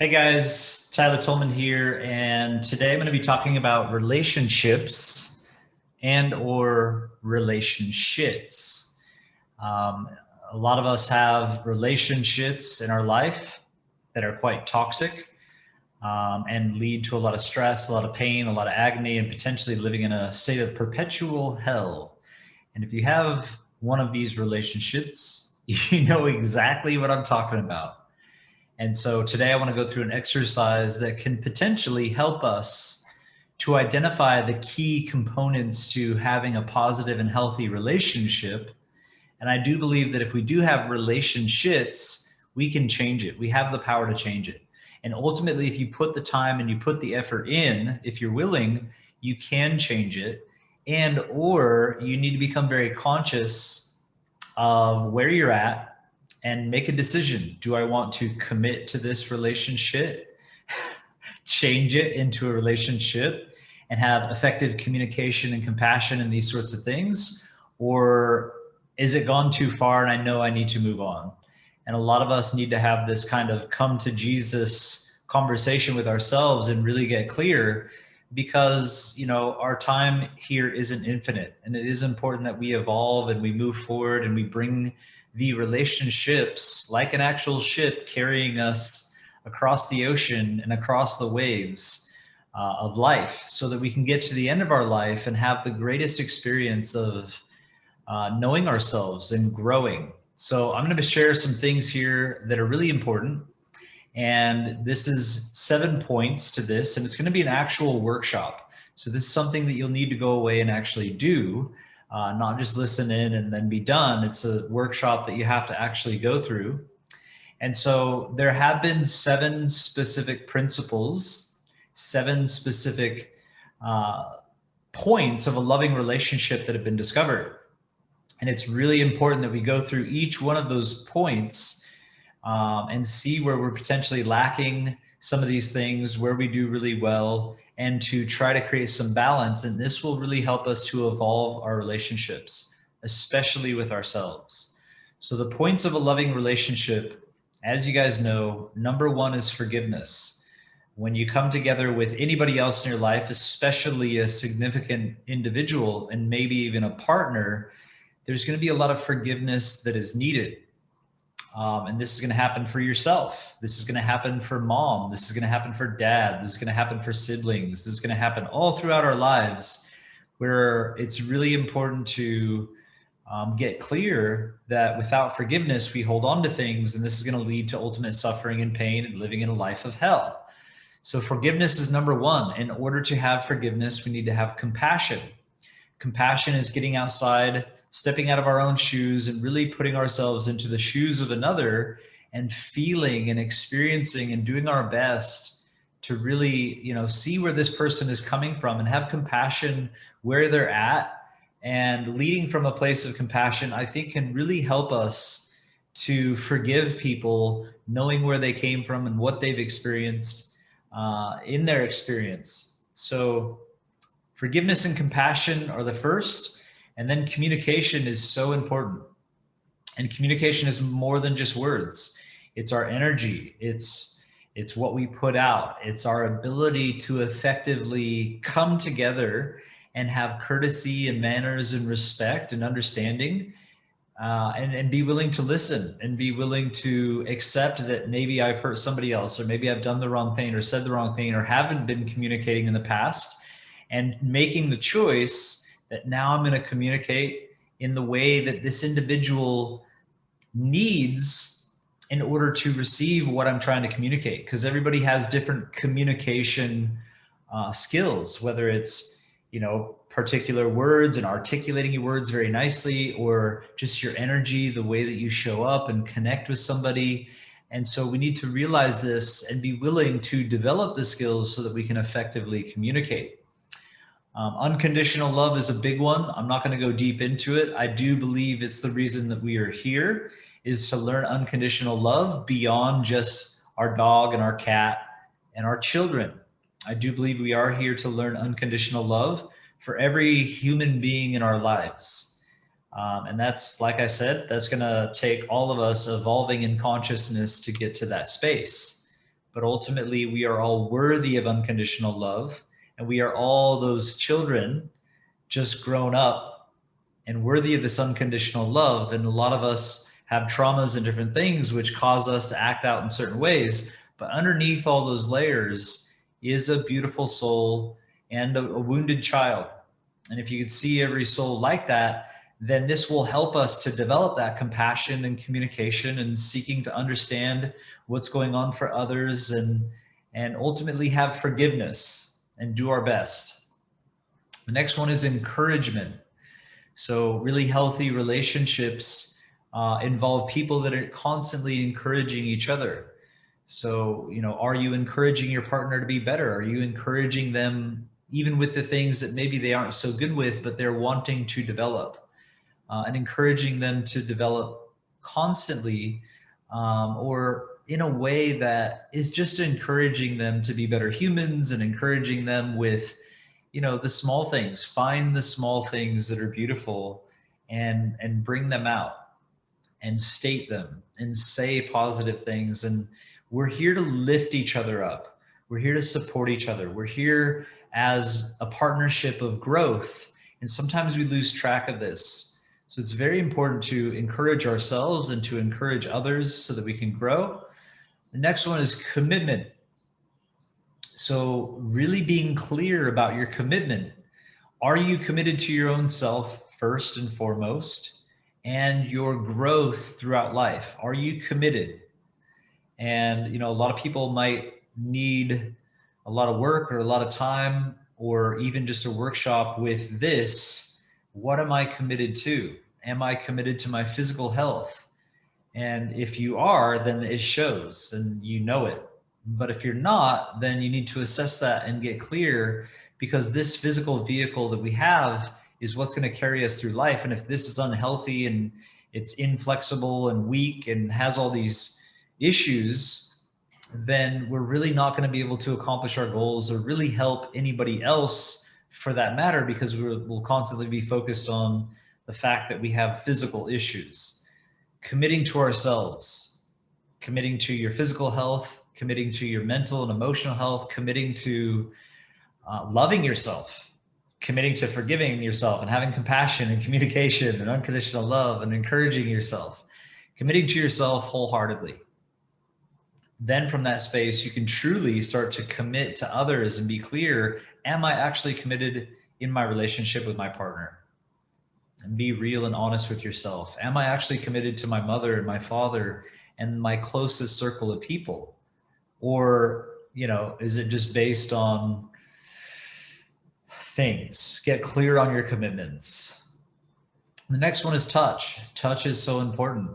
Hey guys, Tyler Tolman here, and today I'm going to be talking about relationships and or relationshits. Um, a lot of us have relationships in our life that are quite toxic and lead to a lot of stress, a lot of pain, a lot of agony, and potentially living in a state of perpetual hell. And if you have one of these relationships, you know exactly what I'm talking about. And so today I want to go through an exercise that can potentially help us to identify the key components to having a positive and healthy relationship. And I do believe that if we do have relationships, we can change it. We have the power to change it. And ultimately, if you put the time and you put the effort in, if you're willing, you can change it. And or you need to become very conscious of where you're at and make a decision. Do I want to commit to this relationship, change it into a relationship, and have effective communication and compassion and these sorts of things? Or is it gone too far and I know I need to move on? And a lot of us need to have this kind of come to Jesus conversation with ourselves and really get clear, because our time here isn't infinite, and it is important that we evolve and we move forward and we bring the relationships like an actual ship carrying us across the ocean and across the waves of life, so that we can get to the end of our life and have the greatest experience of knowing ourselves and growing. So I'm going to share some things here that are really important. And this is 7 points to this, and it's going to be an actual workshop. So this is something that you'll need to go away and actually do, not just listen in and then be done. It's a workshop that you have to actually go through. And so there have been 7 specific principles, 7 specific points of a loving relationship that have been discovered. And it's really important that we go through each one of those points and see where we're potentially lacking some of these things, where we do really well, and to try to create some balance. And this will really help us to evolve our relationships, especially with ourselves. So the points of a loving relationship, as you guys know, number 1 is forgiveness. When you come together with anybody else in your life, especially a significant individual and maybe even a partner, there's going to be a lot of forgiveness that is needed. And this is going to happen for yourself. This is going to happen for mom. This is going to happen for dad. This is going to happen for siblings. This is going to happen all throughout our lives, where it's really important to get clear that without forgiveness, we hold on to things, and this is going to lead to ultimate suffering and pain and living in a life of hell. So forgiveness is number 1. In order to have forgiveness, we need to have compassion. Compassion is getting outside, stepping out of our own shoes and really putting ourselves into the shoes of another and feeling and experiencing and doing our best to really, see where this person is coming from and have compassion where they're at. And leading from a place of compassion, I think, can really help us to forgive people, knowing where they came from and what they've experienced in their experience. So forgiveness and compassion are the first. And then communication is so important. And communication is more than just words. It's our energy. It's what we put out. It's our ability to effectively come together and have courtesy and manners and respect and understanding, and be willing to listen and be willing to accept that maybe I've hurt somebody else, or maybe I've done the wrong thing or said the wrong thing or haven't been communicating in the past, and making the choice that now I'm going to communicate in the way that this individual needs in order to receive what I'm trying to communicate. Because everybody has different communication skills, whether it's, particular words and articulating your words very nicely, or just your energy, the way that you show up and connect with somebody. And so we need to realize this and be willing to develop the skills so that we can effectively communicate. Unconditional love is a big one. I'm not going to go deep into it. I do believe it's the reason that we are here, is to learn unconditional love beyond just our dog and our cat and our children. I do believe we are here to learn unconditional love for every human being in our lives. And that's, like I said, that's going to take all of us evolving in consciousness to get to that space. but ultimately we are all worthy of unconditional love. And we are all those children just grown up and worthy of this unconditional love. And a lot of us have traumas and different things which cause us to act out in certain ways. But underneath all those layers is a beautiful soul and a wounded child. And if you could see every soul like that, then this will help us to develop that compassion and communication and seeking to understand what's going on for others, and ultimately have forgiveness and do our best. The next one is encouragement. So really healthy relationships involve people that are constantly encouraging each other. So, are you encouraging your partner to be better? Are you encouraging them even with the things that maybe they aren't so good with, but they're wanting to develop, and encouraging them to develop constantly, or in a way that is just encouraging them to be better humans and encouraging them with, the small things. Find the small things that are beautiful and bring them out and state them and say positive things. And we're here to lift each other up. We're here to support each other. We're here as a partnership of growth. And sometimes we lose track of this. So it's very important to encourage ourselves and to encourage others so that we can grow. The next one is commitment. So really being clear about your commitment. Are you committed to your own self first and foremost, and your growth throughout life? Are you committed? And, a lot of people might need a lot of work or a lot of time or even just a workshop with this. What am I committed to? Am I committed to my physical health? And if you are, then it shows and you know it. But if you're not, then you need to assess that and get clear, because this physical vehicle that we have is what's going to carry us through life. And if this is unhealthy and it's inflexible and weak and has all these issues, then we're really not going to be able to accomplish our goals or really help anybody else for that matter, because we'll constantly be focused on the fact that we have physical issues. Committing to ourselves, committing to your physical health, committing to your mental and emotional health, committing to loving yourself, committing to forgiving yourself and having compassion and communication and unconditional love and encouraging yourself, committing to yourself wholeheartedly. Then from that space, you can truly start to commit to others and be clear, am I actually committed in my relationship with my partner? And be real and honest with yourself. Am I actually committed to my mother and my father and my closest circle of people? Or, is it just based on things? Get clear on your commitments. The next one is touch. Touch is so important.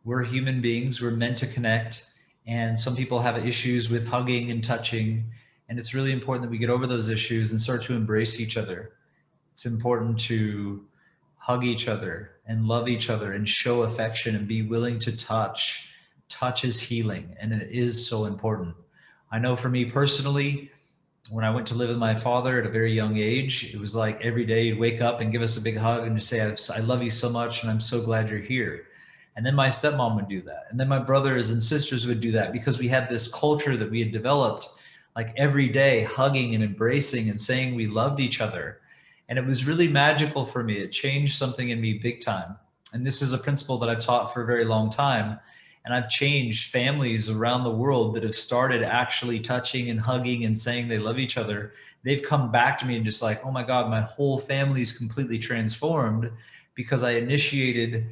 We're human beings. We're meant to connect. And some people have issues with hugging and touching. And it's really important that we get over those issues and start to embrace each other. It's important to hug each other and love each other and show affection and be willing to touch. Touch is healing, and it is so important. I know for me personally, when I went to live with my father at a very young age, it was like every day he'd wake up and give us a big hug and just say, I love you so much and I'm so glad you're here. And then my stepmom would do that. And then my brothers and sisters would do that, because we had this culture that we had developed, like every day hugging and embracing and saying we loved each other. And it was really magical for me. It changed something in me big time. And this is a principle that I've taught for a very long time. And I've changed families around the world that have started actually touching and hugging and saying they love each other. They've come back to me and just like, oh my God, my whole family is completely transformed because I initiated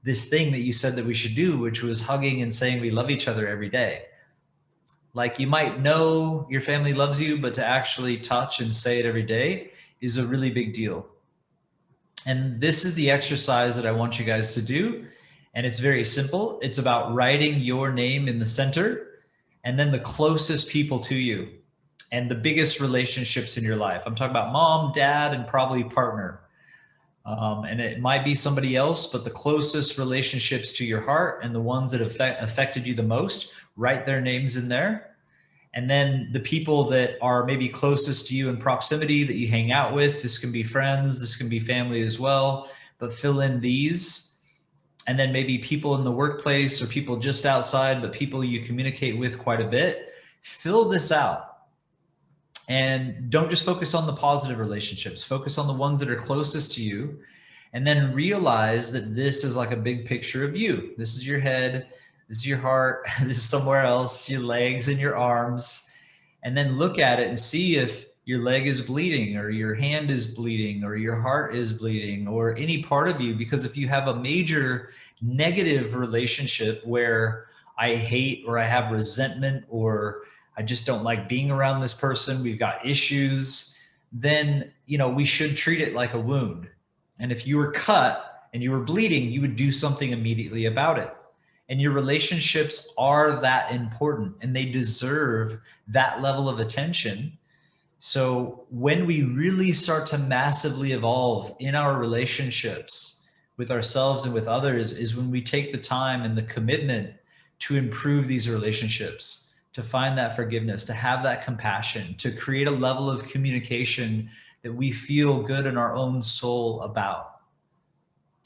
this thing that you said that we should do, which was hugging and saying we love each other every day. Like, you might know your family loves you, but to actually touch and say it every day is a really big deal. And this is the exercise that I want you guys to do. And it's very simple. It's about writing your name in the center and then the closest people to you and the biggest relationships in your life. I'm talking about mom, dad, and probably partner. And it might be somebody else, but the closest relationships to your heart and the ones that affected you the most, write their names in there. And then the people that are maybe closest to you in proximity that you hang out with, this can be friends, this can be family as well, but fill in these. And then maybe people in the workplace or people just outside, but people you communicate with quite a bit. Fill this out. And don't just focus on the positive relationships, focus on the ones that are closest to you. And then realize that this is like a big picture of you. This is your head, this is your heart, this is somewhere else, your legs and your arms. And then look at it and see if your leg is bleeding or your hand is bleeding or your heart is bleeding or any part of you. Because if you have a major negative relationship where I hate or I have resentment or I just don't like being around this person, we've got issues, then, you know, we should treat it like a wound. And if you were cut and you were bleeding, you would do something immediately about it. And your relationships are that important and they deserve that level of attention. So when we really start to massively evolve in our relationships with ourselves and with others is when we take the time and the commitment to improve these relationships, to find that forgiveness, to have that compassion, to create a level of communication that we feel good in our own soul about.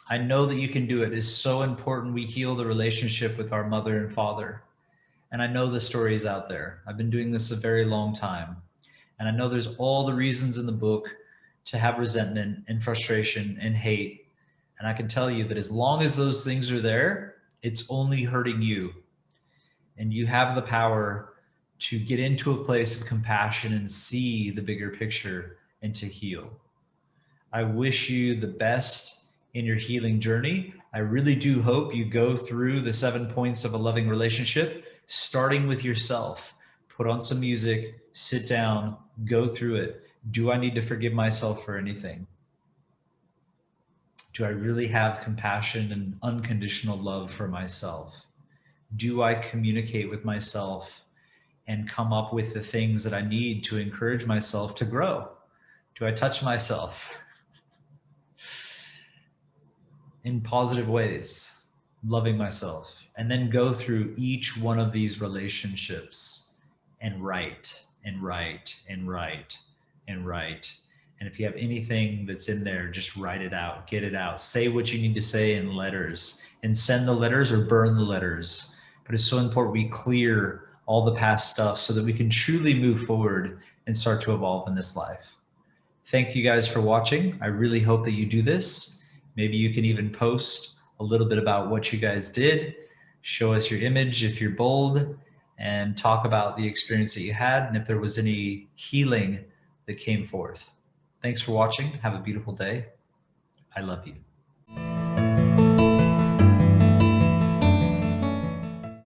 I know that you can do it. It's so important we heal the relationship with our mother and father. And I know the stories out there. I've been doing this a very long time. And I know there's all the reasons in the book to have resentment and frustration and hate. And I can tell you that as long as those things are there, it's only hurting you. And you have the power to get into a place of compassion and see the bigger picture and to heal. I wish you the best in your healing journey. I really do hope you go through the 7 points of a loving relationship, starting with yourself. Put on some music, sit down, go through it. Do I need to forgive myself for anything? Do I really have compassion and unconditional love for myself? Do I communicate with myself and come up with the things that I need to encourage myself to grow? Do I touch myself in positive ways, loving myself? And then go through each one of these relationships and write and write and write and write. And if you have anything that's in there, just write it out, get it out, say what you need to say in letters, and send the letters or burn the letters. But it's so important we clear all the past stuff so that we can truly move forward and start to evolve in this life. Thank you guys for watching. I really hope that you do this. Maybe you can even post a little bit about what you guys did. Show us your image if you're bold, and talk about the experience that you had and if there was any healing that came forth. Thanks for watching. Have a beautiful day. I love you.